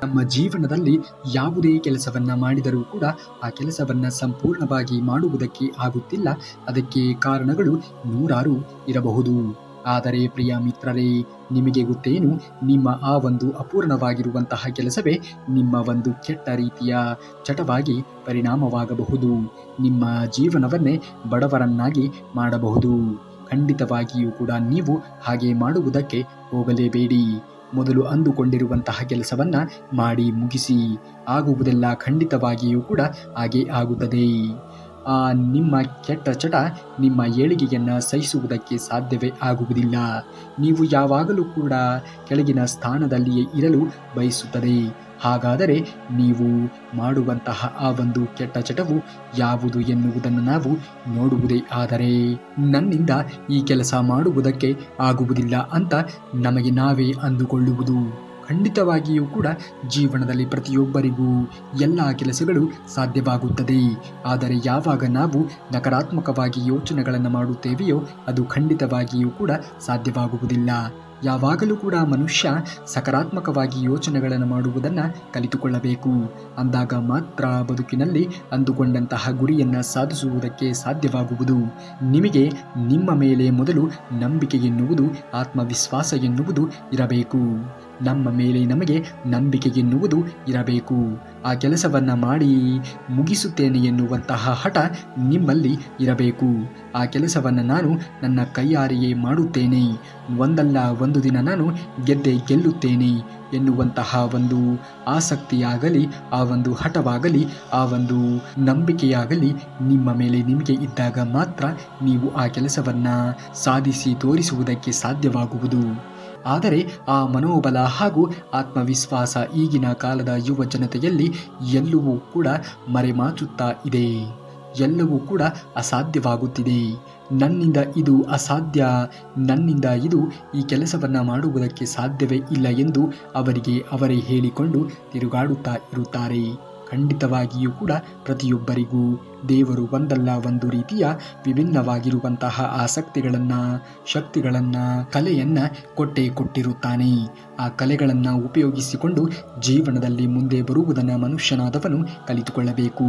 ನಮ್ಮ ಜೀವನದಲ್ಲಿ ಯಾವುದೇ ಕೆಲಸವನ್ನ ಮಾಡಿದರೂ ಕೂಡ ಆ ಕೆಲಸವನ್ನ ಸಂಪೂರ್ಣವಾಗಿ ಮಾಡುವುದಕ್ಕೆ ಆಗುತ್ತಿಲ್ಲ. ಅದಕ್ಕೆ ಕಾರಣಗಳು ನೂರಾರು ಇರಬಹುದು. ಆದರೆ ಪ್ರಿಯ ಮಿತ್ರರೇ, ನಿಮಗೆ ಗೊತ್ತೇನು? ನಿಮ್ಮ ಆ ಒಂದು ಅಪೂರ್ಣವಾಗಿರುವಂತಹ ಕೆಲಸವೇ ನಿಮ್ಮ ಒಂದು ಕೆಟ್ಟ ರೀತಿಯ ಚಟವಾಗಿ ಪರಿಣಾಮವಾಗಬಹುದು. ನಿಮ್ಮ ಜೀವನವನ್ನೇ ಬಡವರನ್ನಾಗಿ ಮಾಡಬಹುದು. ಖಂಡಿತವಾಗಿಯೂ ಕೂಡ ನೀವು ಹಾಗೆ ಮಾಡುವುದಕ್ಕೆ ಹೋಗಲೇಬೇಡಿ. ಮೊದಲು ಅಂದುಕೊಂಡಿರುವಂತಹ ಕೆಲಸವನ್ನ ಮಾಡಿ ಮುಗಿಸಿ. ಆಗುವುದೆಲ್ಲ ಖಂಡಿತವಾಗಿಯೂ ಕೂಡ ಹಾಗೆ ಆಗುತ್ತದೆ. ನಿಮ್ಮ ಕೆಟ್ಟ ಚಟ ನಿಮ್ಮ ಏಳಿಗೆಯನ್ನು ಸಹಿಸುವುದಕ್ಕೆ ಸಾಧ್ಯವೇ ಆಗುವುದಿಲ್ಲ. ನೀವು ಯಾವಾಗಲೂ ಕೂಡ ಕೆಳಗಿನ ಸ್ಥಾನದಲ್ಲಿಯೇ ಇರಲು ಬಯಸುತ್ತದೆ. ಹಾಗಾದರೆ ನೀವು ಮಾಡುವಂತಹ ಆ ಒಂದು ಕೆಟ್ಟ ಚಟವು ಯಾವುದು ಎನ್ನುವುದನ್ನು ನಾವು ನೋಡುವುದೇ ಆದರೆ, ನನ್ನಿಂದ ಈ ಕೆಲಸ ಮಾಡುವುದಕ್ಕೆ ಆಗುವುದಿಲ್ಲ ಅಂತ ನಮಗೆ ನಾವೇ ಅಂದುಕೊಳ್ಳುವುದು. ಖಂಡಿತವಾಗಿಯೂ ಕೂಡ ಜೀವನದಲ್ಲಿ ಪ್ರತಿಯೊಬ್ಬರಿಗೂ ಎಲ್ಲ ಕೆಲಸಗಳು ಸಾಧ್ಯವಾಗುತ್ತದೆ. ಆದರೆ ಯಾವಾಗ ನಾವು ನಕಾರಾತ್ಮಕವಾಗಿ ಯೋಚನೆಗಳನ್ನು ಮಾಡುತ್ತೇವೆಯೋ ಅದು ಖಂಡಿತವಾಗಿಯೂ ಕೂಡ ಸಾಧ್ಯವಾಗುವುದಿಲ್ಲ. ಯಾವಾಗಲೂ ಕೂಡ ಮನುಷ್ಯ ಸಕಾರಾತ್ಮಕವಾಗಿ ಯೋಚನೆಗಳನ್ನು ಮಾಡುವುದನ್ನು ಕಲಿತುಕೊಳ್ಳಬೇಕು. ಅಂದಾಗ ಮಾತ್ರ ಬದುಕಿನಲ್ಲಿ ಅಂದುಕೊಂಡಂತಹ ಗುರಿಯನ್ನು ಸಾಧಿಸುವುದಕ್ಕೆ ಸಾಧ್ಯವಾಗುವುದು. ನಿಮಗೆ ನಿಮ್ಮ ಮೇಲೆ ಮೊದಲು ನಂಬಿಕೆ ಎನ್ನುವುದು, ಆತ್ಮವಿಶ್ವಾಸ ಎನ್ನುವುದು ಇರಬೇಕು. ನಮ್ಮ ಮೇಲೆ ನಮಗೆ ನಂಬಿಕೆ ಎನ್ನುವುದು ಇರಬೇಕು. ಆ ಕೆಲಸವನ್ನು ಮಾಡಿ ಮುಗಿಸುತ್ತೇನೆ ಎನ್ನುವಂತಹ ಹಠ ನಿಮ್ಮಲ್ಲಿ ಇರಬೇಕು. ಆ ಕೆಲಸವನ್ನು ನಾನು ನನ್ನ ಕೈಯಾರೆಯೇ ಮಾಡುತ್ತೇನೆ, ಒಂದಲ್ಲ ಒಂದು ದಿನ ನಾನು ಗೆಲ್ಲುತ್ತೇನೆ ಎನ್ನುವಂತಹ ಒಂದು ಆಸಕ್ತಿಯಾಗಲಿ, ಆ ಒಂದು ಹಠವಾಗಲಿ, ಆ ಒಂದು ನಂಬಿಕೆಯಾಗಲಿ ನಿಮ್ಮ ಮೇಲೆ ನಿಮಗೆ ಇದ್ದಾಗ ಮಾತ್ರ ನೀವು ಆ ಕೆಲಸವನ್ನು ಸಾಧಿಸಿ ತೋರಿಸುವುದಕ್ಕೆ ಸಾಧ್ಯವಾಗುವುದು. ಆದರೆ ಆ ಮನೋಬಲ ಹಾಗೂ ಆತ್ಮವಿಶ್ವಾಸ ಈಗಿನ ಕಾಲದ ಯುವ ಜನತೆಯಲ್ಲಿ ಎಲ್ಲವೂ ಕೂಡ ಮರೆಮಾಚುತ್ತಾ ಇದೆ. ಎಲ್ಲವೂ ಕೂಡ ಅಸಾಧ್ಯವಾಗುತ್ತಿದೆ. ನನ್ನಿಂದ ಇದು ಅಸಾಧ್ಯ, ನನ್ನಿಂದ ಈ ಕೆಲಸವನ್ನು ಮಾಡುವುದಕ್ಕೆ ಸಾಧ್ಯವೇ ಇಲ್ಲ ಎಂದು ಅವರೇ ಹೇಳಿಕೊಂಡು ತಿರುಗಾಡುತ್ತಾ ಇರುತ್ತಾರೆ. ಖಂಡಿತವಾಗಿಯೂ ಕೂಡ ಪ್ರತಿಯೊಬ್ಬರಿಗೂ ದೇವರು ಒಂದಲ್ಲ ಒಂದು ರೀತಿಯ ವಿಭಿನ್ನವಾಗಿರುವಂತಹ ಆಸಕ್ತಿಗಳನ್ನು, ಶಕ್ತಿಗಳನ್ನು, ಕಲೆಯನ್ನು ಕೊಟ್ಟಿರುತ್ತಾನೆ. ಆ ಕಲೆಗಳನ್ನು ಉಪಯೋಗಿಸಿಕೊಂಡು ಜೀವನದಲ್ಲಿ ಮುಂದೆ ಬರುವುದನ್ನು ಮನುಷ್ಯನಾದವನು ಕಲಿತುಕೊಳ್ಳಬೇಕು.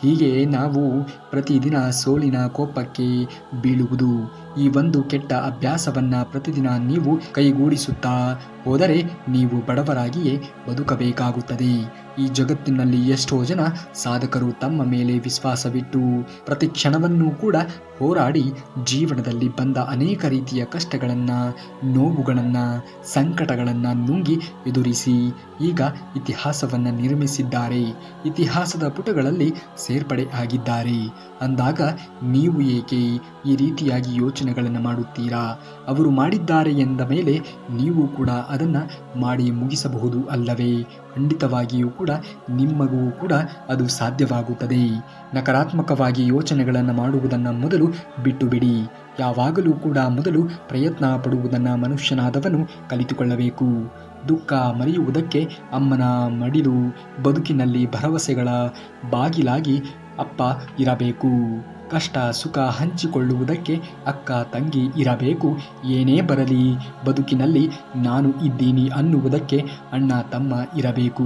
ಹೀಗೆ ನಾವು ಪ್ರತಿದಿನ ಸೋಲಿನ ಕೋಪಕ್ಕೆ ಬೀಳುವುದು, ಈ ಒಂದು ಕೆಟ್ಟ ಅಭ್ಯಾಸವನ್ನು ಪ್ರತಿದಿನ ನೀವು ಕೈಗೂಡಿಸುತ್ತಾ ಹೋದರೆ ನೀವು ಬಡವರಾಗಿಯೇ ಬದುಕಬೇಕಾಗುತ್ತದೆ. ಈ ಜಗತ್ತಿನಲ್ಲಿ ಎಷ್ಟೋ ಜನ ಸಾಧಕರು ತಮ್ಮ ಮೇಲೆ ವಿಶ್ವಾಸವಿಟ್ಟು ಪ್ರತಿ ಕ್ಷಣವನ್ನೂ ಕೂಡ ಹೋರಾಡಿ ಜೀವನದಲ್ಲಿ ಬಂದ ಅನೇಕ ರೀತಿಯ ಕಷ್ಟಗಳನ್ನು, ನೋವುಗಳನ್ನು, ಸಂಕಟಗಳನ್ನು ನುಂಗಿ ಎದುರಿಸಿ ಈಗ ಇತಿಹಾಸವನ್ನು ನಿರ್ಮಿಸಿದ್ದಾರೆ. ಇತಿಹಾಸದ ಪುಟಗಳಲ್ಲಿ ಸೇರ್ಪಡೆ ಆಗಿದ್ದಾರೆ. ಅಂದಾಗ ನೀವು ಏಕೆ ಈ ರೀತಿಯಾಗಿ ಯೋಚನೆಗಳನ್ನು ಮಾಡುತ್ತೀರಾ? ಅವರು ಮಾಡಿದ್ದಾರೆ ಎಂದ ಮೇಲೆ ನೀವು ಕೂಡ ಅದನ್ನು ಮಾಡಿ ಮುಗಿಸಬಹುದು ಅಲ್ಲವೇ? ಖಂಡಿತವಾಗಿಯೂ ಕೂಡ ನಿಮಗೂ ಕೂಡ ಅದು ಸಾಧ್ಯವಾಗುತ್ತದೆ. ನಕಾರಾತ್ಮಕವಾಗಿ ಯೋಚನೆಗಳನ್ನು ಮಾಡುವುದನ್ನು ಮೊದಲು ಬಿಟ್ಟು ಬಿಡಿ. ಯಾವಾಗಲೂ ಕೂಡ ಮೊದಲು ಪ್ರಯತ್ನ ಪಡುವುದನ್ನು ಮನುಷ್ಯನಾದವನು ಕಲಿತುಕೊಳ್ಳಬೇಕು. ದುಃಖ ಮರೆಯುವುದಕ್ಕೆ ಅಮ್ಮನ ಮಡಿಲು, ಬದುಕಿನಲ್ಲಿ ಭರವಸೆಗಳ ಬಾಗಿಲಾಗಿ ಅಪ್ಪ ಇರಬೇಕು. ಕಷ್ಟ ಸುಖ ಹಂಚಿಕೊಳ್ಳುವುದಕ್ಕೆ ಅಕ್ಕ ತಂಗಿ ಇರಬೇಕು. ಏನೇ ಬರಲಿ ಬದುಕಿನಲ್ಲಿ ನಾನು ಇದ್ದೀನಿ ಅನ್ನುವುದಕ್ಕೆ ಅಣ್ಣ ತಮ್ಮ ಇರಬೇಕು.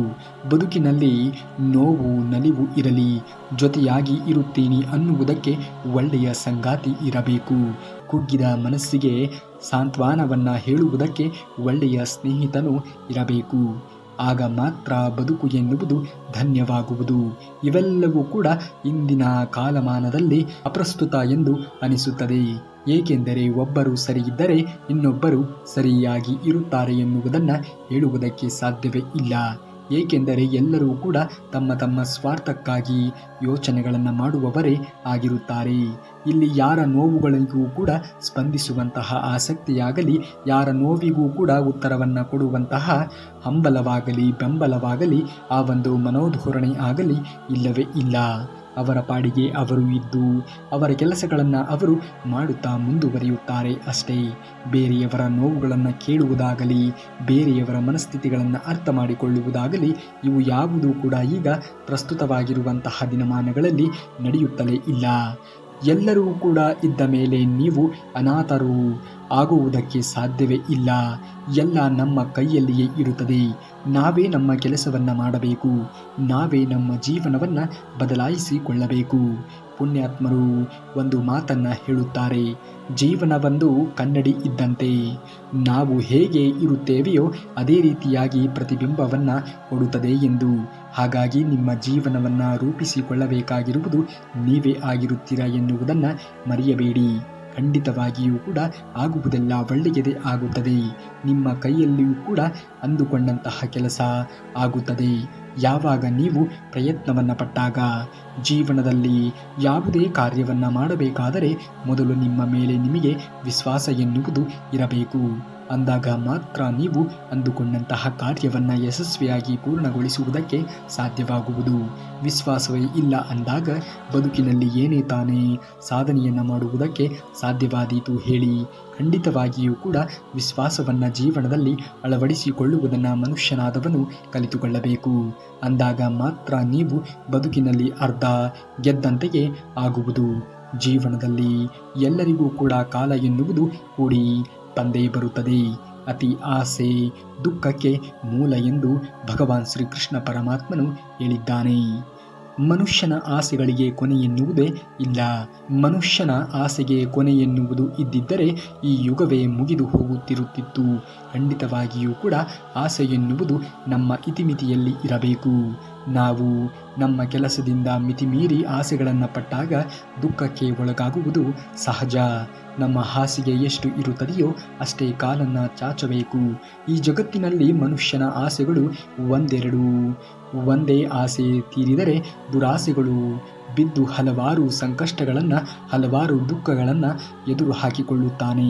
ಬದುಕಿನಲ್ಲಿ ನೋವು ನಲಿವು ಇರಲಿ, ಜೊತೆಯಾಗಿ ಇರುತ್ತೀನಿ ಅನ್ನುವುದಕ್ಕೆ ಒಳ್ಳೆಯ ಸಂಗಾತಿ ಇರಬೇಕು. ಕುಗ್ಗಿದ ಮನಸ್ಸಿಗೆ ಸಾಂತ್ವನವನ್ನು ಹೇಳುವುದಕ್ಕೆ ಒಳ್ಳೆಯ ಸ್ನೇಹಿತನು ಇರಬೇಕು. ಆಗ ಮಾತ್ರ ಬದುಕು ಎನ್ನುವುದು ಧನ್ಯವಾಗುವುದು. ಇವೆಲ್ಲವೂ ಕೂಡ ಇಂದಿನ ಕಾಲಮಾನದಲ್ಲಿ ಅಪ್ರಸ್ತುತ ಎಂದು ಅನಿಸುತ್ತದೆ. ಏಕೆಂದರೆ ಒಬ್ಬರು ಸರಿಯಿದ್ದರೆ ಇನ್ನೊಬ್ಬರು ಸರಿಯಾಗಿ ಇರುತ್ತಾರೆ ಎನ್ನುವುದನ್ನು ಹೇಳುವುದಕ್ಕೆ ಸಾಧ್ಯವೇ ಇಲ್ಲ. ಏಕೆಂದರೆ ಎಲ್ಲರೂ ಕೂಡ ತಮ್ಮ ತಮ್ಮ ಸ್ವಾರ್ಥಕ್ಕಾಗಿ ಯೋಚನೆಗಳನ್ನು ಮಾಡುವವರೇ ಆಗಿರುತ್ತಾರೆ. ಇಲ್ಲಿ ಯಾರ ನೋವುಗಳಿಗೂ ಕೂಡ ಸ್ಪಂದಿಸುವಂತಹ ಆಸಕ್ತಿಯಾಗಲಿ, ಯಾರ ನೋವಿಗೂ ಕೂಡ ಉತ್ತರವನ್ನು ಕೊಡುವಂತಹ ಹಂಬಲವಾಗಲಿ, ಬೆಂಬಲವಾಗಲಿ, ಆ ಒಂದು ಮನೋಧೋರಣೆ ಆಗಲಿ ಇಲ್ಲವೇ ಇಲ್ಲ. ಅವರ ಪಾಡಿಗೆ ಅವರು ಇದ್ದು ಅವರ ಕೆಲಸಗಳನ್ನು ಅವರು ಮಾಡುತ್ತಾ ಮುಂದುವರಿಯುತ್ತಾರೆ ಅಷ್ಟೇ. ಬೇರೆಯವರ ನೋವುಗಳನ್ನು ಕೇಳುವುದಾಗಲಿ, ಬೇರೆಯವರ ಮನಸ್ಥಿತಿಗಳನ್ನು ಅರ್ಥ ಮಾಡಿಕೊಳ್ಳುವುದಾಗಲಿ ಇವು ಯಾವುದೂ ಕೂಡ ಈಗ ಪ್ರಸ್ತುತವಾಗಿರುವಂತಹ ದಿನಮಾನಗಳಲ್ಲಿ ನಡೆಯುತ್ತಲೇ ಇಲ್ಲ. ಎಲ್ಲರೂ ಕೂಡ ಇದ್ದ ಮೇಲೆ ನೀವು ಅನಾಥರು ಆಗುವುದಕ್ಕೆ ಸಾಧ್ಯವೇ ಇಲ್ಲ. ಎಲ್ಲ ನಮ್ಮ ಕೈಯಲ್ಲಿಯೇ ಇರುತ್ತದೆ. ನಾವೇ ನಮ್ಮ ಕೆಲಸವನ್ನು ಮಾಡಬೇಕು. ನಾವೇ ನಮ್ಮ ಜೀವನವನ್ನು ಬದಲಾಯಿಸಿಕೊಳ್ಳಬೇಕು. ಪುಣ್ಯಾತ್ಮರು ಒಂದು ಮಾತನ್ನು ಹೇಳುತ್ತಾರೆ, ಜೀವನವೊಂದು ಕನ್ನಡಿ ಇದ್ದಂತೆ. ನಾವು ಹೇಗೆ ಇರುತ್ತೇವೆಯೋ ಅದೇ ರೀತಿಯಾಗಿ ಪ್ರತಿಬಿಂಬವನ್ನು ಕೊಡುತ್ತದೆ ಎಂದು. ಹಾಗಾಗಿ ನಿಮ್ಮ ಜೀವನವನ್ನು ರೂಪಿಸಿಕೊಳ್ಳಬೇಕಾಗಿರುವುದು ನೀವೇ ಆಗಿರುತ್ತೀರಾ ಎನ್ನುವುದನ್ನು ಮರೆಯಬೇಡಿ. ಖಂಡಿತವಾಗಿಯೂ ಕೂಡ ಆಗುವುದೆಲ್ಲ ಒಳ್ಳೆಯದೇ ಆಗುತ್ತದೆ. ನಿಮ್ಮ ಕೈಯಲ್ಲಿಯೂ ಕೂಡ ಅಂದುಕೊಂಡಂತಹ ಕೆಲಸ ಆಗುತ್ತದೆ. ಯಾವಾಗ ನೀವು ಪ್ರಯತ್ನವನ್ನು ಪಟ್ಟಾಗ. ಜೀವನದಲ್ಲಿ ಯಾವುದೇ ಕಾರ್ಯವನ್ನು ಮಾಡಬೇಕಾದರೆ ಮೊದಲು ನಿಮ್ಮ ಮೇಲೆ ನಿಮಗೆ ವಿಶ್ವಾಸ ಎನ್ನುವುದು ಇರಬೇಕು. ಅಂದಾಗ ಮಾತ್ರ ನೀವು ಅಂದುಕೊಂಡಂತಹ ಕಾರ್ಯವನ್ನು ಯಶಸ್ವಿಯಾಗಿ ಪೂರ್ಣಗೊಳಿಸುವುದಕ್ಕೆ ಸಾಧ್ಯವಾಗುವುದು. ವಿಶ್ವಾಸವೇ ಇಲ್ಲ ಅಂದಾಗ ಬದುಕಿನಲ್ಲಿ ಏನೇ ತಾನೇ ಸಾಧನೆಯನ್ನು ಮಾಡುವುದಕ್ಕೆ ಸಾಧ್ಯವಾದೀತು ಹೇಳಿ? ಖಂಡಿತವಾಗಿಯೂ ಕೂಡ ವಿಶ್ವಾಸವನ್ನು ಜೀವನದಲ್ಲಿ ಅಳವಡಿಸಿಕೊಳ್ಳುವುದನ್ನು ಮನುಷ್ಯನಾದವನು ಕಲಿತುಕೊಳ್ಳಬೇಕು. ಅಂದಾಗ ಮಾತ್ರ ನೀವು ಬದುಕಿನಲ್ಲಿ ಅರ್ಧ ಗೆದ್ದಂತೆಯೇ ಆಗುವುದು. ಜೀವನದಲ್ಲಿ ಎಲ್ಲರಿಗೂ ಕೂಡ ಕಾಲ ಎನ್ನುವುದು ಕೂಡಿ ಬಂದೇ ಬರುತ್ತದೆ. ಅತಿ ಆಸೆ ದುಃಖಕ್ಕೆ ಮೂಲ ಎಂದು ಭಗವಾನ್ ಶ್ರೀಕೃಷ್ಣ ಪರಮಾತ್ಮನು ಹೇಳಿದ್ದಾನೆ. ಮನುಷ್ಯನ ಆಸೆಗಳಿಗೆ ಕೊನೆ ಎನ್ನುವುದೇ ಇಲ್ಲ. ಮನುಷ್ಯನ ಆಸೆಗೆ ಕೊನೆ ಎನ್ನುವುದು ಇದ್ದಿದ್ದರೆ ಈ ಯುಗವೇ ಮುಗಿದು ಹೋಗುತ್ತಿರುತ್ತಿತ್ತು. ಖಂಡಿತವಾಗಿಯೂ ಕೂಡ ಆಸೆ ಎನ್ನುವುದು ನಮ್ಮ ಇತಿಮಿತಿಯಲ್ಲಿ ಇರಬೇಕು. ನಾವು ನಮ್ಮ ಕೆಲಸದಿಂದ ಮಿತಿಮೀರಿ ಆಸೆಗಳನ್ನು ಪಟ್ಟಾಗ ದುಃಖಕ್ಕೆ ಒಳಗಾಗುವುದು ಸಹಜ. ನಮ್ಮ ಹಾಸಿಗೆ ಎಷ್ಟು ಇರುತ್ತದೆಯೋ ಅಷ್ಟೇ ಕಾಲನ್ನು ಚಾಚಬೇಕು. ಈ ಜಗತ್ತಿನಲ್ಲಿ ಮನುಷ್ಯನ ಆಸೆಗಳು ಒಂದೆರಡು. ಒಂದೇ ಆಸೆ ತೀರಿದರೆ ದುರಾಸೆಗಳು ಬಿದ್ದು ಹಲವಾರು ಸಂಕಷ್ಟಗಳನ್ನು ಹಲವಾರು ದುಃಖಗಳನ್ನು ಎದುರು ಹಾಕಿಕೊಳ್ಳುತ್ತಾನೆ.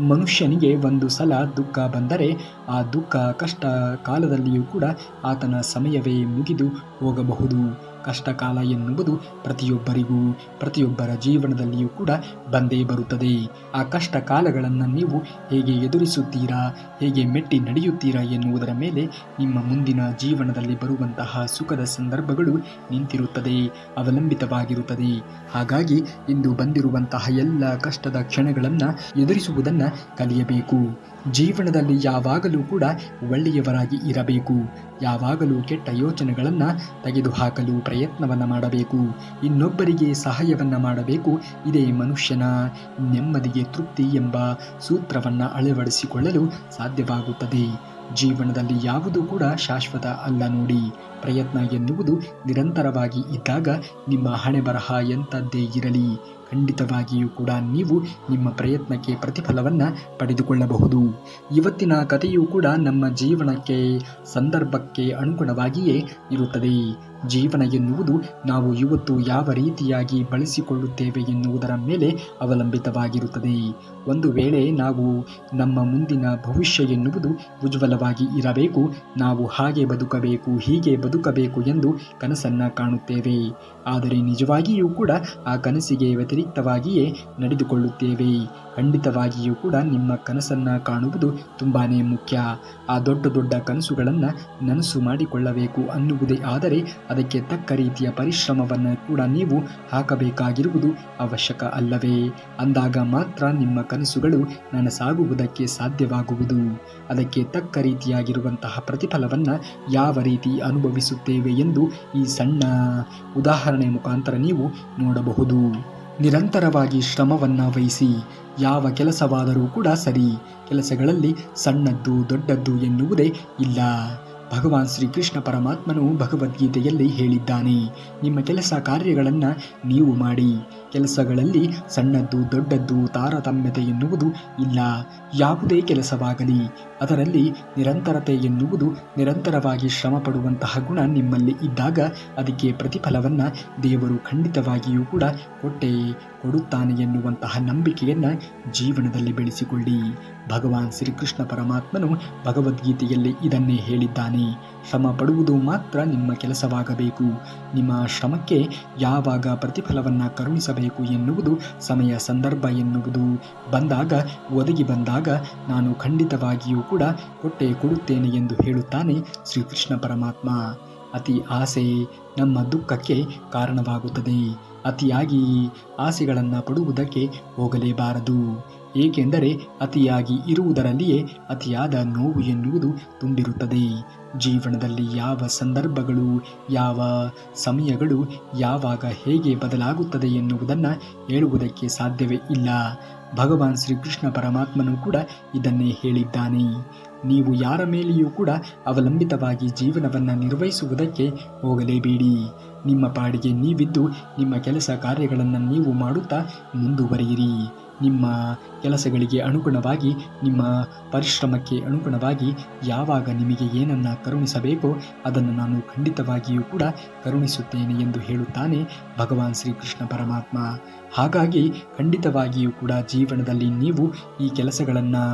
ಮನುಷ್ಯನಿಗೆ ಒಂದು ಸಲ ದುಃಖ ಬಂದರೆ ಆ ದುಃಖ ಕಷ್ಟ ಕಾಲದಲ್ಲಿಯೂ ಕೂಡ ಆತನ ಸಮಯವೇ ಮುಗಿದು ಹೋಗಬಹುದು. ಕಷ್ಟಕಾಲ ಎನ್ನುವುದು ಪ್ರತಿಯೊಬ್ಬರಿಗೂ ಪ್ರತಿಯೊಬ್ಬರ ಜೀವನದಲ್ಲಿಯೂ ಕೂಡ ಬಂದೇ ಬರುತ್ತದೆ. ಆ ಕಷ್ಟ ಕಾಲಗಳನ್ನು ನೀವು ಹೇಗೆ ಎದುರಿಸುತ್ತೀರಾ, ಹೇಗೆ ಮೆಟ್ಟಿ ನಡೆಯುತ್ತೀರಾ ಎನ್ನುವುದರ ಮೇಲೆ ನಿಮ್ಮ ಮುಂದಿನ ಜೀವನದಲ್ಲಿ ಬರುವಂತಹ ಸುಖದ ಸಂದರ್ಭಗಳು ನಿಂತಿರುತ್ತದೆ, ಅವಲಂಬಿತವಾಗಿರುತ್ತದೆ. ಹಾಗಾಗಿ ಇಂದು ಬಂದಿರುವಂತಹ ಎಲ್ಲ ಕಷ್ಟದ ಕ್ಷಣಗಳನ್ನು ಎದುರಿಸುವುದನ್ನು ಕಲಿಯಬೇಕು. ಜೀವನದಲ್ಲಿ ಯಾವಾಗಲೂ ಕೂಡ ಒಳ್ಳೆಯವರಾಗಿ ಇರಬೇಕು. ಯಾವಾಗಲೂ ಕೆಟ್ಟ ಯೋಚನೆಗಳನ್ನು ತೆಗೆದುಹಾಕಲು ಪ್ರಯತ್ನವನ್ನು ಮಾಡಬೇಕು. ಇನ್ನೊಬ್ಬರಿಗೆ ಸಹಾಯವನ್ನು ಮಾಡಬೇಕು. ಇದೇ ಮನುಷ್ಯನ ನೆಮ್ಮದಿಗೆ ತೃಪ್ತಿ ಎಂಬ ಸೂತ್ರವನ್ನು ಅಳವಡಿಸಿಕೊಳ್ಳಲು ಸಾಧ್ಯವಾಗುತ್ತದೆ. ಜೀವನದಲ್ಲಿ ಯಾವುದೂ ಕೂಡ ಶಾಶ್ವತ ಅಲ್ಲ ನೋಡಿ. ಪ್ರಯತ್ನ ಎನ್ನುವುದು ನಿರಂತರವಾಗಿ ಇದ್ದಾಗ ನಿಮ್ಮ ಹಣೆಬರಹ ಎಂಥದ್ದೇ ಇರಲಿ ಖಂಡಿತವಾಗಿಯೂ ಕೂಡ ನೀವು ನಿಮ್ಮ ಪ್ರಯತ್ನಕ್ಕೆ ಪ್ರತಿಫಲವನ್ನು ಪಡೆದುಕೊಳ್ಳಬಹುದು. ಇವತ್ತಿನ ಕಥೆಯೂ ಕೂಡ ನಮ್ಮ ಜೀವನಕ್ಕೆ ಸಂದರ್ಭಕ್ಕೆ ಅನುಗುಣವಾಗಿಯೇ ಇರುತ್ತದೆ. ಜೀವನ ಎನ್ನುವುದು ನಾವು ಇವತ್ತು ಯಾವ ರೀತಿಯಾಗಿ ಬಳಸಿಕೊಳ್ಳುತ್ತೇವೆ ಎನ್ನುವುದರ ಮೇಲೆ ಅವಲಂಬಿತವಾಗಿರುತ್ತದೆ. ಒಂದು ವೇಳೆ ನಾವು ನಮ್ಮ ಮುಂದಿನ ಭವಿಷ್ಯ ಎನ್ನುವುದು ಉಜ್ವಲವಾಗಿ ಇರಬೇಕು, ನಾವು ಹಾಗೆ ಬದುಕಬೇಕು ಹೀಗೆ ಬದುಕಬೇಕು ಎಂದು ಕನಸನ್ನು ಕಾಣುತ್ತೇವೆ. ಆದರೆ ನಿಜವಾಗಿಯೂ ಕೂಡ ಆ ಕನಸಿಗೆ ವ್ಯತಿರಿಕ್ತವಾಗಿಯೇ ನಡೆದುಕೊಳ್ಳುತ್ತೇವೆ. ಖಂಡಿತವಾಗಿಯೂ ಕೂಡ ನಿಮ್ಮ ಕನಸನ್ನು ಕಾಣುವುದು ತುಂಬಾ ಮುಖ್ಯ. ಆ ದೊಡ್ಡ ದೊಡ್ಡ ಕನಸುಗಳನ್ನು ನನಸು ಮಾಡಿಕೊಳ್ಳಬೇಕು ಅನ್ನುವುದೇ ಆದರೆ ಅದಕ್ಕೆ ತಕ್ಕ ರೀತಿಯ ಪರಿಶ್ರಮವನ್ನು ಕೂಡ ನೀವು ಹಾಕಬೇಕಾಗಿರುವುದು ಅವಶ್ಯಕ ಅಲ್ಲವೇ? ಅಂದಾಗ ಮಾತ್ರ ನಿಮ್ಮ ಕನಸುಗಳು ನನಸಾಗುವುದಕ್ಕೆ ಸಾಧ್ಯವಾಗುವುದು. ಅದಕ್ಕೆ ತಕ್ಕ ರೀತಿಯಾಗಿರುವಂತಹ ಪ್ರತಿಫಲವನ್ನು ಯಾವ ರೀತಿ ಅನುಭವಿಸುತ್ತೇವೆ ಎಂದು ಈ ಸಣ್ಣ ಉದಾಹರಣೆ ಮುಖಾಂತರ ನೀವು ನೋಡಬಹುದು. ನಿರಂತರವಾಗಿ ಶ್ರಮವನ್ನು ವಹಿಸಿ ಯಾವ ಕೆಲಸವಾದರೂ ಕೂಡ ಸರಿ. ಕೆಲಸಗಳಲ್ಲಿ ಸಣ್ಣದ್ದು ದೊಡ್ಡದ್ದು ಎನ್ನುವುದೇ ಇಲ್ಲ. ಭಗವಾನ್ ಶ್ರೀಕೃಷ್ಣ ಪರಮಾತ್ಮನು ಭಗವದ್ಗೀತೆಯಲ್ಲಿ ಹೇಳಿದ್ದಾನೆ, ನಿಮ್ಮ ಕೆಲಸ ಕಾರ್ಯಗಳನ್ನು ನೀವು ಮಾಡಿ. ಕೆಲಸಗಳಲ್ಲಿ ಸಣ್ಣದ್ದು ದೊಡ್ಡದ್ದು ತಾರತಮ್ಯತೆ ಎನ್ನುವುದು ಇಲ್ಲ. ಯಾವುದೇ ಕೆಲಸವಾಗಲಿ ಅದರಲ್ಲಿ ನಿರಂತರತೆ ಎನ್ನುವುದು, ನಿರಂತರವಾಗಿ ಶ್ರಮ ಪಡುವಂತಹ ಗುಣ ನಿಮ್ಮಲ್ಲಿ ಇದ್ದಾಗ ಅದಕ್ಕೆ ಪ್ರತಿಫಲವನ್ನು ದೇವರು ಖಂಡಿತವಾಗಿಯೂ ಕೂಡ ಕೊಟ್ಟೇ ಕೊಡುತ್ತಾನೆ ಎನ್ನುವಂತಹ ನಂಬಿಕೆಯನ್ನು ಜೀವನದಲ್ಲಿ ಬೆಳೆಸಿಕೊಳ್ಳಿ. ಭಗವಾನ್ ಶ್ರೀಕೃಷ್ಣ ಪರಮಾತ್ಮನು ಭಗವದ್ಗೀತೆಯಲ್ಲಿ ಇದನ್ನೇ ಹೇಳಿದ್ದಾನೆ. ಶ್ರಮ ಪಡುವುದು ಮಾತ್ರ ನಿಮ್ಮ ಕೆಲಸವಾಗಬೇಕು. ನಿಮ್ಮ ಶ್ರಮಕ್ಕೆ ಯಾವಾಗ ಪ್ರತಿಫಲವನ್ನು ಕರುಣಿಸಬೇಕು ಎನ್ನುವುದು ಸಮಯ ಸಂದರ್ಭ ಎನ್ನುವುದು ಬಂದಾಗ ಒದಗಿ ಬಂದಾಗ ನಾನು ಖಂಡಿತವಾಗಿಯೂ ಕೂಡ ಕೊಟ್ಟೇ ಕೊಡುತ್ತೇನೆ ಎಂದು ಹೇಳುತ್ತಾನೆ ಶ್ರೀಕೃಷ್ಣ ಪರಮಾತ್ಮ. ಅತಿ ಆಸೆ ನಮ್ಮ ದುಃಖಕ್ಕೆ ಕಾರಣವಾಗುತ್ತದೆ. ಅತಿಯಾಗಿ ಆಸೆಗಳನ್ನು ಪಡುವುದಕ್ಕೆ ಹೋಗಲೇಬಾರದು. ಏಕೆಂದರೆ ಅತಿಯಾಗಿ ಇರುವುದರಲ್ಲಿಯೇ ಅತಿಯಾದ ನೋವು ಎನ್ನುವುದು ತುಂಬಿರುತ್ತದೆ. ಜೀವನದಲ್ಲಿ ಯಾವ ಸಂದರ್ಭಗಳು, ಯಾವ ಸಮಯಗಳು, ಯಾವಾಗ ಹೇಗೆ ಬದಲಾಗುತ್ತದೆ ಎನ್ನುವುದನ್ನು ಹೇಳುವುದಕ್ಕೆ ಸಾಧ್ಯವೇ ಇಲ್ಲ. ಭಗವಾನ್ ಶ್ರೀಕೃಷ್ಣ ಪರಮಾತ್ಮನು ಕೂಡ ಇದನ್ನೇ ಹೇಳಿದ್ದಾನೆ. ನೀವು ಯಾರ ಮೇಲೆಯೂ ಕೂಡ ಅವಲಂಬಿತವಾಗಿ ಜೀವನವನ್ನು ನಿರ್ವಹಿಸುವುದಕ್ಕೆ ಹೋಗಲೇಬೇಡಿ. ನಿಮ್ಮ ಪಾಡಿಗೆ ನೀವಿದ್ದು ನಿಮ್ಮ ಕೆಲಸ ಕಾರ್ಯಗಳನ್ನು ನೀವು ಮಾಡುತ್ತಾ ಮುಂದುವರಿಯಿರಿ. ನಿಮ್ಮ ಕೆಲಸಗಳಿಗೆ ಅನುಗುಣವಾಗಿ, ನಿಮ್ಮ ಪರಿಶ್ರಮಕ್ಕೆ ಅನುಗುಣವಾಗಿ ಯಾವಾಗ ನಿಮಗೆ ಏನನ್ನು ಕರುಣಿಸಬೇಕೋ ಅದನ್ನು ನಾನು ಖಂಡಿತವಾಗಿಯೂ ಕೂಡ ಕರುಣಿಸುತ್ತೇನೆ ಎಂದು ಹೇಳುತ್ತಾನೆ ಭಗವಾನ್ ಶ್ರೀಕೃಷ್ಣ ಪರಮಾತ್ಮ. ಹಾಗಾಗಿ ಖಂಡಿತವಾಗಿಯೂ ಕೂಡ ಜೀವನದಲ್ಲಿ ನೀವು ಈ ಕೆಲಸಗಳನ್ನು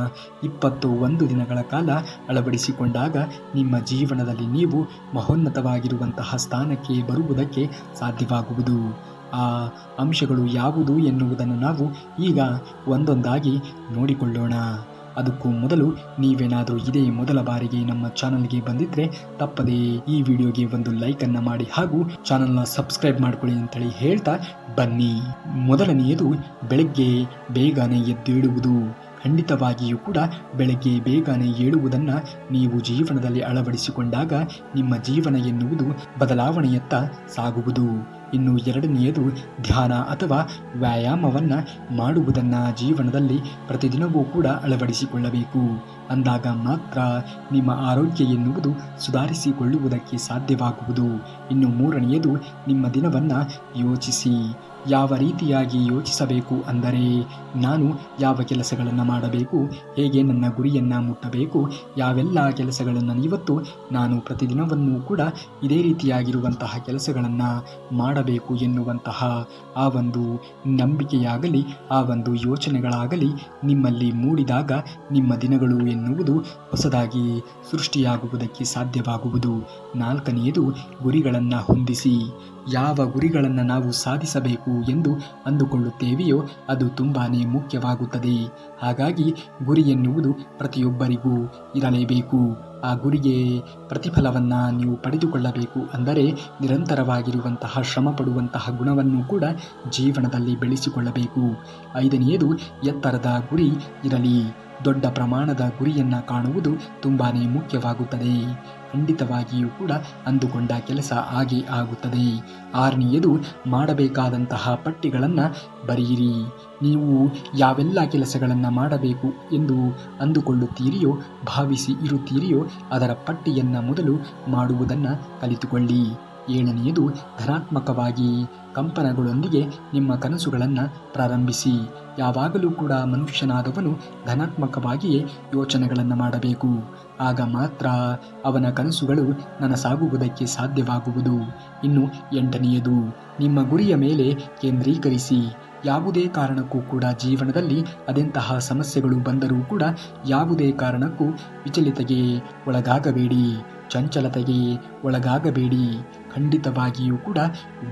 21 ದಿನಗಳ ಕಾಲ ಅಳವಡಿಸಿಕೊಂಡಾಗ ನಿಮ್ಮ ಜೀವನದಲ್ಲಿ ನೀವು ಮಹೋನ್ನತವಾಗಿರುವಂತಹ ಸ್ಥಾನಕ್ಕೆ ಬರುವುದಕ್ಕೆ ಸಾಧ್ಯವಾಗುವುದು. ಆ ಅಂಶಗಳು ಯಾವುದು ಎನ್ನುವುದನ್ನು ನಾವು ಈಗ ಒಂದೊಂದಾಗಿ ನೋಡಿಕೊಳ್ಳೋಣ. ಅದಕ್ಕೂ ಮೊದಲು ನೀವೇನಾದರೂ ಇದೇ ಮೊದಲ ಬಾರಿಗೆ ನಮ್ಮ ಚಾನಲ್ಗೆ ಬಂದಿದ್ದರೆ ತಪ್ಪದೇ ಈ ವಿಡಿಯೋಗೆ ಒಂದು ಲೈಕನ್ನು ಮಾಡಿ ಹಾಗೂ ಚಾನಲ್ನ ಸಬ್ಸ್ಕ್ರೈಬ್ ಮಾಡ್ಕೊಳ್ಳಿ ಅಂತೇಳಿ ಹೇಳ್ತಾ ಬನ್ನಿ. ಮೊದಲನೆಯದು ಬೆಳಗ್ಗೆ ಬೇಗನೆ ಎದ್ದೇಳುವುದು. ಖಂಡಿತವಾಗಿಯೂ ಕೂಡ ಬೆಳಗ್ಗೆ ಬೇಗನೆ ಏಳುವುದನ್ನು ನೀವು ಜೀವನದಲ್ಲಿ ಅಳವಡಿಸಿಕೊಂಡಾಗ ನಿಮ್ಮ ಜೀವನ ಎನ್ನುವುದು ಬದಲಾವಣೆಯತ್ತ ಸಾಗುವುದು. ಇನ್ನು ಎರಡನೆಯದು ಧ್ಯಾನ ಅಥವಾ ವ್ಯಾಯಾಮವನ್ನು ಮಾಡುವುದನ್ನು ಜೀವನದಲ್ಲಿ ಪ್ರತಿದಿನವೂ ಕೂಡ ಅಳವಡಿಸಿಕೊಳ್ಳಬೇಕು. ಅಂದಾಗ ಮಾತ್ರ ನಿಮ್ಮ ಆರೋಗ್ಯ ಎನ್ನುವುದು ಸುಧಾರಿಸಿಕೊಳ್ಳುವುದಕ್ಕೆ ಸಾಧ್ಯವಾಗುವುದು. ಇನ್ನು ಮೂರನೆಯದು ನಿಮ್ಮ ದಿನವನ್ನು ಯೋಚಿಸಿ. ಯಾವ ರೀತಿಯಾಗಿ ಯೋಚಿಸಬೇಕು ಅಂದರೆ, ನಾನು ಯಾವ ಕೆಲಸಗಳನ್ನು ಮಾಡಬೇಕು, ಹೇಗೆ ನನ್ನ ಗುರಿಯನ್ನು ಮುಟ್ಟಬೇಕು, ಯಾವೆಲ್ಲ ಕೆಲಸಗಳನ್ನು ಇವತ್ತು ನಾನು ಪ್ರತಿದಿನವನ್ನೂ ಕೂಡ ಇದೇ ರೀತಿಯಾಗಿರುವಂತಹ ಕೆಲಸಗಳನ್ನು ಮಾಡಬೇಕು ಎನ್ನುವಂತಹ ಆ ಒಂದು ನಂಬಿಕೆಯಾಗಲಿ, ಆ ಒಂದು ಯೋಚನೆಗಳಾಗಲಿ ನಿಮ್ಮಲ್ಲಿ ಮೂಡಿದಾಗ ನಿಮ್ಮ ದಿನಗಳು ಎನ್ನುವುದು ಹೊಸದಾಗಿ ಸೃಷ್ಟಿಯಾಗುವುದಕ್ಕೆ ಸಾಧ್ಯವಾಗುವುದು. ನಾಲ್ಕನೆಯದು ಗುರಿಗಳನ್ನು ಹೊಂದಿಸಿ. ಯಾವ ಗುರಿಗಳನ್ನು ನಾವು ಸಾಧಿಸಬೇಕು ಎಂದು ಅಂದುಕೊಳ್ಳುತ್ತೇವೆಯೋ ಅದು ತುಂಬಾ ಮುಖ್ಯವಾಗುತ್ತದೆ. ಹಾಗಾಗಿ ಗುರಿ ಎನ್ನುವುದು ಪ್ರತಿಯೊಬ್ಬರಿಗೂ ಇರಲೇಬೇಕು. ಆ ಗುರಿಗೆ ಪ್ರತಿಫಲವನ್ನು ನೀವು ಪಡೆದುಕೊಳ್ಳಬೇಕು ಅಂದರೆ ನಿರಂತರವಾಗಿರುವಂತಹ ಶ್ರಮ ಪಡುವಂತಹ ಗುಣವನ್ನು ಕೂಡ ಜೀವನದಲ್ಲಿ ಬೆಳೆಸಿಕೊಳ್ಳಬೇಕು. ಐದನೆಯದು ಎತ್ತರದ ಗುರಿ ಇರಲಿ. ದೊಡ್ಡ ಪ್ರಮಾಣದ ಗುರಿಯನ್ನು ಕಾಣುವುದು ತುಂಬಾ ಮುಖ್ಯವಾಗುತ್ತದೆ. ಖಂಡಿತವಾಗಿಯೂ ಕೂಡ ಅಂದುಕೊಂಡ ಕೆಲಸ ಆಗೇ ಆಗುತ್ತದೆ. ಆರನೆಯದು ಮಾಡಬೇಕಾದಂತಹ ಪಟ್ಟಿಗಳನ್ನು ಬರೆಯಿರಿ. ನೀವು ಯಾವೆಲ್ಲ ಕೆಲಸಗಳನ್ನು ಮಾಡಬೇಕು ಎಂದು ಅಂದುಕೊಳ್ಳುತ್ತೀರಿಯೋ, ಭಾವಿಸಿ ಇರುತ್ತೀರಿಯೋ ಅದರ ಪಟ್ಟಿಯನ್ನು ಮೊದಲು ಮಾಡುವುದನ್ನು ಕಲಿತುಕೊಳ್ಳಿ. ಏಳನೆಯದು ಧನಾತ್ಮಕವಾಗಿ ಕಂಪನಗಳೊಂದಿಗೆ ನಿಮ್ಮ ಕನಸುಗಳನ್ನು ಪ್ರಾರಂಭಿಸಿ. ಯಾವಾಗಲೂ ಕೂಡ ಮನುಷ್ಯನಾದವನು ಧನಾತ್ಮಕವಾಗಿಯೇ ಯೋಚನೆಗಳನ್ನು ಮಾಡಬೇಕು. ಆಗ ಮಾತ್ರ ಅವನ ಕನಸುಗಳು ನನಸಾಗುವುದಕ್ಕೆ ಸಾಧ್ಯವಾಗುವುದು. ಇನ್ನು ಎಂಟನೆಯದು ನಿಮ್ಮ ಗುರಿಯ ಮೇಲೆ ಕೇಂದ್ರೀಕರಿಸಿ. ಯಾವುದೇ ಕಾರಣಕ್ಕೂ ಕೂಡ ಜೀವನದಲ್ಲಿ ಅದೆಂತಹ ಸಮಸ್ಯೆಗಳು ಬಂದರೂ ಕೂಡ ಯಾವುದೇ ಕಾರಣಕ್ಕೂ ವಿಚಲಿತಗೆ ಒಳಗಾಗಬೇಡಿ, ಚಂಚಲತೆಗೆ ಒಳಗಾಗಬೇಡಿ. ಖಂಡಿತವಾಗಿಯೂ ಕೂಡ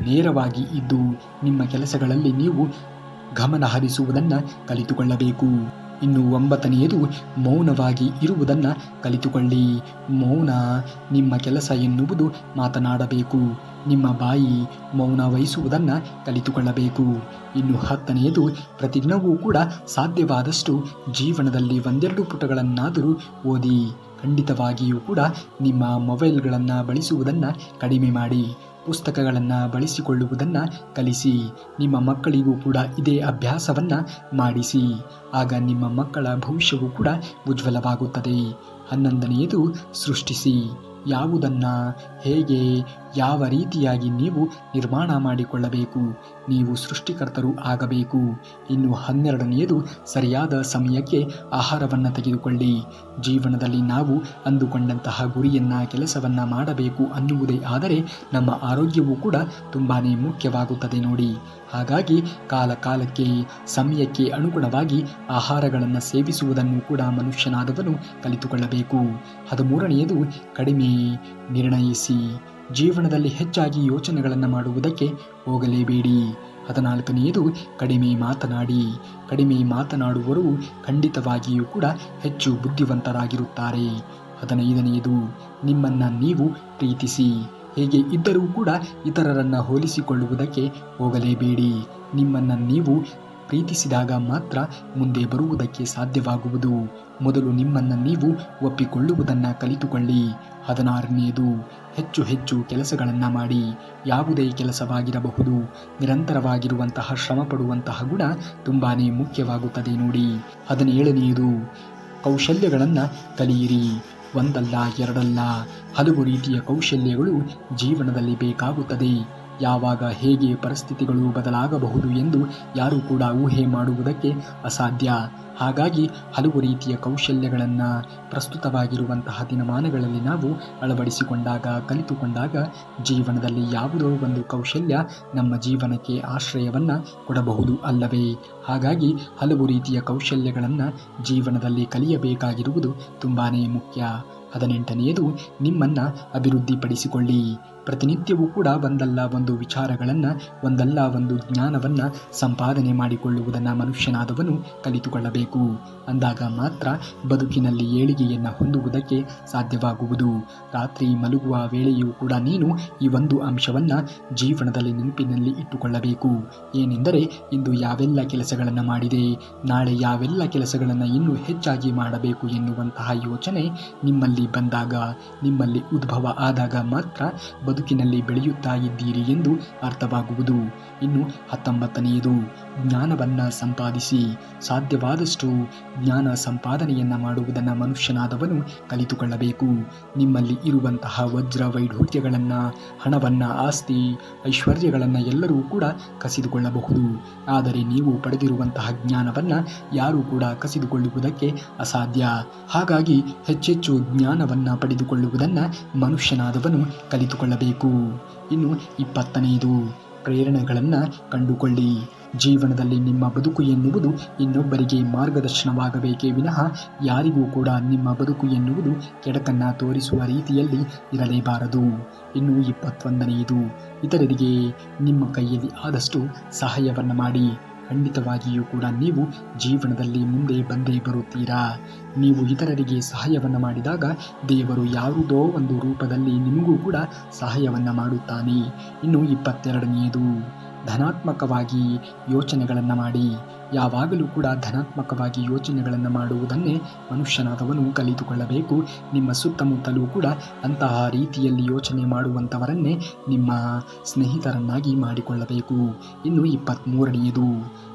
ನೇರವಾಗಿ ಇದ್ದು ನಿಮ್ಮ ಕೆಲಸಗಳಲ್ಲಿ ನೀವು ಗಮನ ಹರಿಸುವುದನ್ನು ಕಲಿತುಕೊಳ್ಳಬೇಕು. ಇನ್ನು 9ನೆಯದು ಮೌನವಾಗಿ ಇರುವುದನ್ನು ಕಲಿತುಕೊಳ್ಳಿ. ಮೌನ ನಿಮ್ಮ ಕೆಲಸ ಎನ್ನುವುದು ಮಾತನಾಡಬೇಕು. ನಿಮ್ಮ ಬಾಯಿ ಮೌನ ವಹಿಸುವುದನ್ನು ಕಲಿತುಕೊಳ್ಳಬೇಕು. ಇನ್ನು 10ನೆಯದು ಪ್ರತಿದಿನವೂ ಕೂಡ ಸಾಧ್ಯವಾದಷ್ಟು ಜೀವನದಲ್ಲಿ 1-2 ಪುಟಗಳನ್ನಾದರೂ ಓದಿ. ಖಂಡಿತವಾಗಿಯೂ ಕೂಡ ನಿಮ್ಮ ಮೊಬೈಲ್ಗಳನ್ನು ಬಳಸುವುದನ್ನು ಕಡಿಮೆ ಮಾಡಿ. ಪುಸ್ತಕಗಳನ್ನು ಬಳಸಿಕೊಳ್ಳುವುದನ್ನು ಕಲಿಸಿ. ನಿಮ್ಮ ಮಕ್ಕಳಿಗೂ ಕೂಡ ಇದೇ ಅಭ್ಯಾಸವನ್ನು ಮಾಡಿಸಿ. ಆಗ ನಿಮ್ಮ ಮಕ್ಕಳ ಭವಿಷ್ಯವು ಕೂಡ ಉಜ್ವಲವಾಗುತ್ತದೆ. 11ನೆಯದು ಸೃಷ್ಟಿಸಿ. ಯಾವುದನ್ನು ಹೇಗೆ ಯಾವ ರೀತಿಯಾಗಿ ನೀವು ನಿರ್ಮಾಣ ಮಾಡಿಕೊಳ್ಳಬೇಕು, ನೀವು ಸೃಷ್ಟಿಕರ್ತರು ಆಗಬೇಕು. ಇನ್ನು 12ನೆಯದು ಸರಿಯಾದ ಸಮಯಕ್ಕೆ ಆಹಾರವನ್ನು ತೆಗೆದುಕೊಳ್ಳಿ. ಜೀವನದಲ್ಲಿ ನಾವು ಅಂದುಕೊಂಡಂತಹ ಗುರಿಯನ್ನು ಕೆಲಸವನ್ನು ಮಾಡಬೇಕು ಅನ್ನುವುದೇ ಆದರೆ ನಮ್ಮ ಆರೋಗ್ಯವೂ ಕೂಡ ತುಂಬಾ ಮುಖ್ಯವಾಗುತ್ತದೆ ನೋಡಿ. ಹಾಗಾಗಿ ಕಾಲಕ್ಕೆ ಸಮಯಕ್ಕೆ ಅನುಗುಣವಾಗಿ ಆಹಾರಗಳನ್ನು ಸೇವಿಸುವುದನ್ನು ಕೂಡ ಮನುಷ್ಯನಾದವನು ಕಲಿತುಕೊಳ್ಳಬೇಕು. 13ನೆಯದು ಕಡಿಮೆ ನಿರ್ಣಯಿಸಿ. ಜೀವನದಲ್ಲಿ ಹೆಚ್ಚಾಗಿ ಯೋಚನೆಗಳನ್ನು ಮಾಡುವುದಕ್ಕೆ ಹೋಗಲೇಬೇಡಿ. 14ನೆಯದು ಕಡಿಮೆ ಮಾತನಾಡಿ. ಕಡಿಮೆ ಮಾತನಾಡುವವರು ಖಂಡಿತವಾಗಿಯೂ ಕೂಡ ಹೆಚ್ಚು ಬುದ್ಧಿವಂತರಾಗಿರುತ್ತಾರೆ. 15ನೆಯದು ನಿಮ್ಮನ್ನು ನೀವು ಪ್ರೀತಿಸಿ. ಹೇಗೆ ಇದ್ದರೂ ಕೂಡ ಇತರರನ್ನು ಹೋಲಿಸಿಕೊಳ್ಳುವುದಕ್ಕೆ ಹೋಗಲೇಬೇಡಿ. ನಿಮ್ಮನ್ನು ನೀವು ಪ್ರೀತಿಸಿದಾಗ ಮಾತ್ರ ಮುಂದೆ ಬರುವುದಕ್ಕೆ ಸಾಧ್ಯವಾಗುವುದು. ಮೊದಲು ನಿಮ್ಮನ್ನು ನೀವು ಒಪ್ಪಿಕೊಳ್ಳುವುದನ್ನು ಕಲಿತುಕೊಳ್ಳಿ. 16ನೇದು, ಹೆಚ್ಚು ಹೆಚ್ಚು ಕೆಲಸಗಳನ್ನು ಮಾಡಿ. ಯಾವುದೇ ಕೆಲಸವಾಗಿರಬಹುದು, ನಿರಂತರವಾಗಿರುವಂತಹ ಶ್ರಮ ಪಡುವಂತಹ ಗುಣ ತುಂಬಾ ಮುಖ್ಯವಾಗುತ್ತದೆ ನೋಡಿ. 17ನೇದು, ಕೌಶಲ್ಯಗಳನ್ನು ಕಲಿಯಿರಿ. ಒಂದಲ್ಲ ಎರಡಲ್ಲ, ಹಲವು ರೀತಿಯ ಕೌಶಲ್ಯಗಳು ಜೀವನದಲ್ಲಿ ಬೇಕಾಗುತ್ತದೆ. ಯಾವಾಗ ಹೇಗೆ ಪರಿಸ್ಥಿತಿಗಳು ಬದಲಾಗಬಹುದು ಎಂದು ಯಾರೂ ಕೂಡ ಊಹೆ ಮಾಡುವುದಕ್ಕೆ ಅಸಾಧ್ಯ. ಹಾಗಾಗಿ ಹಲವು ರೀತಿಯ ಕೌಶಲ್ಯಗಳನ್ನು ಪ್ರಸ್ತುತವಾಗಿರುವಂತಹ ದಿನಮಾನಗಳಲ್ಲಿ ನಾವು ಅಳವಡಿಸಿಕೊಂಡಾಗ, ಕಲಿತುಕೊಂಡಾಗ ಜೀವನದಲ್ಲಿ ಯಾವುದೋ ಒಂದು ಕೌಶಲ್ಯ ನಮ್ಮ ಜೀವನಕ್ಕೆ ಆಶ್ರಯವನ್ನು ಕೊಡಬಹುದು ಅಲ್ಲವೇ? ಹಾಗಾಗಿ ಹಲವು ರೀತಿಯ ಕೌಶಲ್ಯಗಳನ್ನು ಜೀವನದಲ್ಲಿ ಕಲಿಯಬೇಕಾಗಿರುವುದು ತುಂಬಾ ಮುಖ್ಯ. 18ನೇದು, ನಿಮ್ಮನ್ನು ಅಭಿವೃದ್ಧಿಪಡಿಸಿಕೊಳ್ಳಿ. ಪ್ರತಿನಿತ್ಯವೂ ಕೂಡ ಒಂದಲ್ಲ ಒಂದು ವಿಚಾರಗಳನ್ನು, ಒಂದಲ್ಲ ಒಂದು ಜ್ಞಾನವನ್ನು ಸಂಪಾದನೆ ಮಾಡಿಕೊಳ್ಳುವುದನ್ನು ಮನುಷ್ಯನಾದವನು ಕಲಿತುಕೊಳ್ಳಬೇಕು. ಅಂದಾಗ ಮಾತ್ರ ಬದುಕಿನಲ್ಲಿ ಏಳಿಗೆಯನ್ನು ಹೊಂದುವುದಕ್ಕೆ ಸಾಧ್ಯವಾಗುವುದು. ರಾತ್ರಿ ಮಲಗುವ ವೇಳೆಯೂ ಕೂಡ ನೀನು ಈ ಒಂದು ಅಂಶವನ್ನು ಜೀವನದಲ್ಲಿ ನೆನಪಿನಲ್ಲಿ ಇಟ್ಟುಕೊಳ್ಳಬೇಕು. ಏನೆಂದರೆ, ಇಂದು ಯಾವೆಲ್ಲ ಕೆಲಸಗಳನ್ನು ಮಾಡಿದೆ, ನಾಳೆ ಯಾವೆಲ್ಲ ಕೆಲಸಗಳನ್ನು ಇನ್ನೂ ಹೆಚ್ಚಾಗಿ ಮಾಡಬೇಕು ಎನ್ನುವಂತಹ ಯೋಚನೆ ನಿಮ್ಮಲ್ಲಿ ಬಂದಾಗ, ನಿಮ್ಮಲ್ಲಿ ಉದ್ಭವ ಆದಾಗ ಮಾತ್ರ ಬದುಕಿನಲ್ಲಿ ಬೆಳೆಯುತ್ತಾ ಇದ್ದೀರಿ ಎಂದು ಅರ್ಥವಾಗುವುದು. ಇನ್ನು 19ನೇದು, ಜ್ಞಾನವನ್ನು ಸಂಪಾದಿಸಿ. ಸಾಧ್ಯವಾದಷ್ಟು ಜ್ಞಾನ ಸಂಪಾದನೆಯನ್ನು ಮಾಡುವುದನ್ನು ಮನುಷ್ಯನಾದವನು ಕಲಿತುಕೊಳ್ಳಬೇಕು. ನಿಮ್ಮಲ್ಲಿ ಇರುವಂತಹ ವಜ್ರ ವೈಢೂರ್ಯಗಳನ್ನು, ಹಣವನ್ನು, ಆಸ್ತಿ ಐಶ್ವರ್ಯಗಳನ್ನು ಎಲ್ಲರೂ ಕೂಡ ಕಸಿದುಕೊಳ್ಳಬಹುದು. ಆದರೆ ನೀವು ಪಡೆದಿರುವಂತಹ ಜ್ಞಾನವನ್ನು ಯಾರೂ ಕೂಡ ಕಸಿದುಕೊಳ್ಳುವುದಕ್ಕೆ ಅಸಾಧ್ಯ. ಹಾಗಾಗಿ ಹೆಚ್ಚೆಚ್ಚು ಜ್ಞಾನವನ್ನು ಪಡೆದುಕೊಳ್ಳುವುದನ್ನು ಮನುಷ್ಯನಾದವನು ಕಲಿತುಕೊಳ್ಳಬೇಕು. ಇನ್ನು 20ನೇದು, ಪ್ರೇರಣೆಗಳನ್ನು ಕಂಡುಕೊಳ್ಳಿ. ಜೀವನದಲ್ಲಿ ನಿಮ್ಮ ಬದುಕು ಎನ್ನುವುದು ಇನ್ನೊಬ್ಬರಿಗೆ ಮಾರ್ಗದರ್ಶನವಾಗಬೇಕೇ ವಿನಃ ಯಾರಿಗೂ ಕೂಡ ನಿಮ್ಮ ಬದುಕು ಎನ್ನುವುದು ಕೆಡಕನ್ನು ತೋರಿಸುವ ರೀತಿಯಲ್ಲಿ ಇರಲೇಬಾರದು. ಇನ್ನು 21ನೇದು, ಇತರರಿಗೆ ನಿಮ್ಮ ಕೈಯಲ್ಲಿ ಆದಷ್ಟು ಸಹಾಯವನ್ನು ಮಾಡಿ. ಖಂಡಿತವಾಗಿಯೂ ಕೂಡ ನೀವು ಜೀವನದಲ್ಲಿ ಮುಂದೆ ಬಂದೇ ಬರುತ್ತೀರಾ. ನೀವು ಇತರರಿಗೆ ಸಹಾಯವನ್ನು ಮಾಡಿದಾಗ ದೇವರು ಯಾವುದೋ ಒಂದು ರೂಪದಲ್ಲಿ ನಿಮಗೂ ಕೂಡ ಸಹಾಯವನ್ನು ಮಾಡುತ್ತಾನೆ. ಇನ್ನು 22ನೇದು, ಧನಾತ್ಮಕವಾಗಿ ಯೋಚನೆಗಳನ್ನು ಮಾಡಿ. ಯಾವಾಗಲೂ ಕೂಡ ಧನಾತ್ಮಕವಾಗಿ ಯೋಚನೆಗಳನ್ನು ಮಾಡುವುದನ್ನೇ ಮನುಷ್ಯನಾದವನು ಕಲಿತುಕೊಳ್ಳಬೇಕು. ನಿಮ್ಮ ಸುತ್ತಮುತ್ತಲೂ ಕೂಡ ಅಂತಹ ರೀತಿಯಲ್ಲಿ ಯೋಚನೆ ಮಾಡುವಂಥವರನ್ನೇ ನಿಮ್ಮ ಸ್ನೇಹಿತರನ್ನಾಗಿ ಮಾಡಿಕೊಳ್ಳಬೇಕು. ಇನ್ನು 23ನೇದು,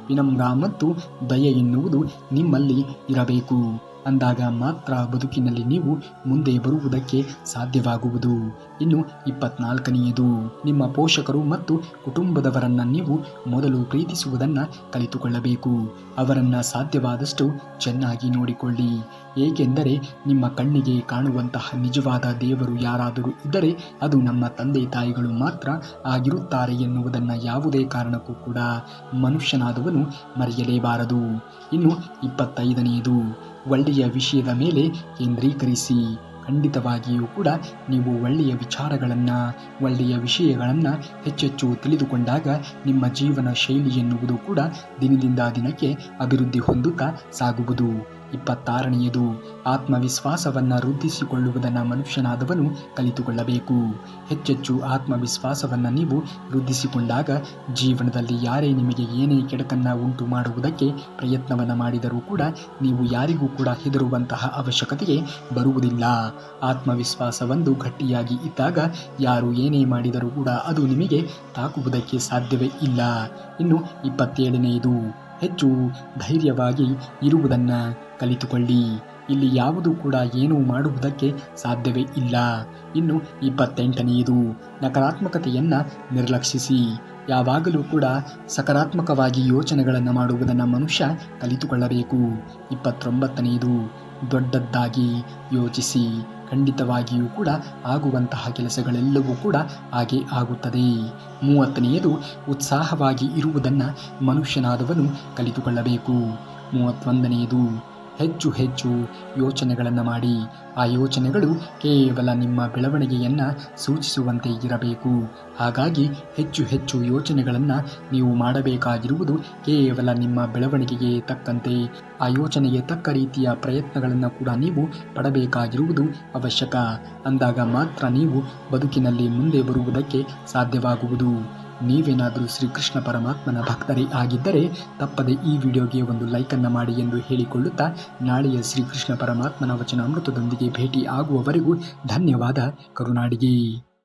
ವಿನಮ್ರ ಮತ್ತು ದಯೆ ಎನ್ನುವುದು ನಿಮ್ಮಲ್ಲಿ ಇರಬೇಕು. ಅಂದಾಗ ಮಾತ್ರ ಬದುಕಿನಲ್ಲಿ ನೀವು ಮುಂದೆ ಬರುವುದಕ್ಕೆ ಸಾಧ್ಯವಾಗುವುದು. ಇನ್ನು 24ನೇದು, ನಿಮ್ಮ ಪೋಷಕರು ಮತ್ತು ಕುಟುಂಬದವರನ್ನು ನೀವು ಮೊದಲು ಪ್ರೀತಿಸುವುದನ್ನು ಕಲಿತುಕೊಳ್ಳಬೇಕು. ಅವರನ್ನು ಸಾಧ್ಯವಾದಷ್ಟು ಚೆನ್ನಾಗಿ ನೋಡಿಕೊಳ್ಳಿ. ಏಕೆಂದರೆ ನಿಮ್ಮ ಕಣ್ಣಿಗೆ ಕಾಣುವಂತಹ ನಿಜವಾದ ದೇವರು ಯಾರಾದರೂ ಇದ್ದರೆ ಅದು ನಮ್ಮ ತಂದೆ ತಾಯಿಗಳು ಮಾತ್ರ ಆಗಿರುತ್ತಾರೆ ಎನ್ನುವುದನ್ನು ಯಾವುದೇ ಕಾರಣಕ್ಕೂ ಕೂಡ ಮನುಷ್ಯನಾದವನು ಮರೆಯಲೇಬಾರದು. ಇನ್ನು 25ನೇದು, ಒಳ್ಳೆಯ ವಿಷಯದ ಮೇಲೆ ಕೇಂದ್ರೀಕರಿಸಿ. ಖಂಡಿತವಾಗಿಯೂ ಕೂಡ ನೀವು ಒಳ್ಳೆಯ ವಿಚಾರಗಳನ್ನು, ಒಳ್ಳೆಯ ವಿಷಯಗಳನ್ನು ಹೆಚ್ಚೆಚ್ಚು ತಿಳಿದುಕೊಂಡಾಗ ನಿಮ್ಮ ಜೀವನ ಶೈಲಿ ಎನ್ನುವುದು ಕೂಡ ದಿನದಿಂದ ದಿನಕ್ಕೆ ಅಭಿವೃದ್ಧಿ ಹೊಂದುತ್ತಾ ಸಾಗುವುದು. 26ನೇದು, ಆತ್ಮವಿಶ್ವಾಸವನ್ನು ವೃದ್ಧಿಸಿಕೊಳ್ಳುವುದನ್ನು ಮನುಷ್ಯನಾದವನು ಕಲಿತುಕೊಳ್ಳಬೇಕು. ಹೆಚ್ಚೆಚ್ಚು ಆತ್ಮವಿಶ್ವಾಸವನ್ನು ನೀವು ವೃದ್ಧಿಸಿಕೊಂಡಾಗ ಜೀವನದಲ್ಲಿ ಯಾರೇ ನಿಮಗೆ ಏನೇ ಕೆಡಕನ್ನು ಉಂಟು ಮಾಡುವುದಕ್ಕೆ ಪ್ರಯತ್ನವನ್ನು ಮಾಡಿದರೂ ಕೂಡ ನೀವು ಯಾರಿಗೂ ಕೂಡ ಹೆದರುವಂತಹ ಅವಶ್ಯಕತೆಯೇ ಬರುವುದಿಲ್ಲ. ಆತ್ಮವಿಶ್ವಾಸವೊಂದು ಗಟ್ಟಿಯಾಗಿ ಇದ್ದಾಗ ಯಾರು ಏನೇ ಮಾಡಿದರೂ ಕೂಡ ಅದು ನಿಮಗೆ ತಾಕುವುದಕ್ಕೆ ಸಾಧ್ಯವೇ ಇಲ್ಲ. ಇನ್ನು 27ನೇದು, ಹೆಚ್ಚು ಧೈರ್ಯವಾಗಿ ಇರುವುದನ್ನು ಕಲಿತುಕೊಳ್ಳಿ. ಇಲ್ಲಿ ಯಾವುದು ಕೂಡ ಏನೂ ಮಾಡುವುದಕ್ಕೆ ಸಾಧ್ಯವೇ ಇಲ್ಲ. ಇನ್ನು 28ನೇದು, ನಕಾರಾತ್ಮಕತೆಯನ್ನು ನಿರ್ಲಕ್ಷಿಸಿ. ಯಾವಾಗಲೂ ಕೂಡ ಸಕಾರಾತ್ಮಕವಾಗಿ ಯೋಚನೆಗಳನ್ನು ಮಾಡುವುದನ್ನು ಮನುಷ್ಯ ಕಲಿತುಕೊಳ್ಳಬೇಕು. 29ನೇದು, ದೊಡ್ಡದಾಗಿ ಯೋಚಿಸಿ. ಖಂಡಿತವಾಗಿಯೂ ಕೂಡ ಆಗುವಂತಹ ಕೆಲಸಗಳೆಲ್ಲವೂ ಕೂಡ ಹಾಗೆ ಆಗುತ್ತದೆ. 30ನೇದು, ಉತ್ಸಾಹವಾಗಿ ಇರುವುದನ್ನು ಮನುಷ್ಯನಾದವನು ಕಲಿತುಕೊಳ್ಳಬೇಕು. 31ನೇದು, ಹೆಚ್ಚು ಹೆಚ್ಚು ಯೋಚನೆಗಳನ್ನು ಮಾಡಿ. ಆ ಯೋಚನೆಗಳು ಕೇವಲ ನಿಮ್ಮ ಬೆಳವಣಿಗೆಯನ್ನು ಸೂಚಿಸುವಂತೆ ಇರಬೇಕು. ಹಾಗಾಗಿ ಹೆಚ್ಚು ಹೆಚ್ಚು ಯೋಚನೆಗಳನ್ನು ನೀವು ಮಾಡಬೇಕಾಗಿರುವುದು ಕೇವಲ ನಿಮ್ಮ ಬೆಳವಣಿಗೆಗೆ ತಕ್ಕಂತೆ, ಆ ಯೋಚನೆಗೆ ತಕ್ಕ ರೀತಿಯ ಪ್ರಯತ್ನಗಳನ್ನು ಕೂಡ ನೀವು ಪಡಬೇಕಾಗಿರುವುದು ಅವಶ್ಯಕ. ಅಂದಾಗ ಮಾತ್ರ ನೀವು ಬದುಕಿನಲ್ಲಿ ಮುಂದೆ ಬರುವುದಕ್ಕೆ ಸಾಧ್ಯವಾಗುವುದು. ನೀವೇನಾದರೂ ಶ್ರೀಕೃಷ್ಣ ಪರಮಾತ್ಮನ ಭಕ್ತರೇ ಆಗಿದ್ದರೆ ತಪ್ಪದೆ ಈ ವಿಡಿಯೋಗೆ ಒಂದು ಲೈಕನ್ನು ಮಾಡಿ ಎಂದು ಹೇಳಿಕೊಳ್ಳುತ್ತಾ ನಾಳೆಯ ಶ್ರೀಕೃಷ್ಣ ಪರಮಾತ್ಮನ ವಚನಾಮೃತದೊಂದಿಗೆ ಭೇಟಿ ಆಗುವವರೆಗೂ ಧನ್ಯವಾದ. ಕರುನಾಡಿಗೆ.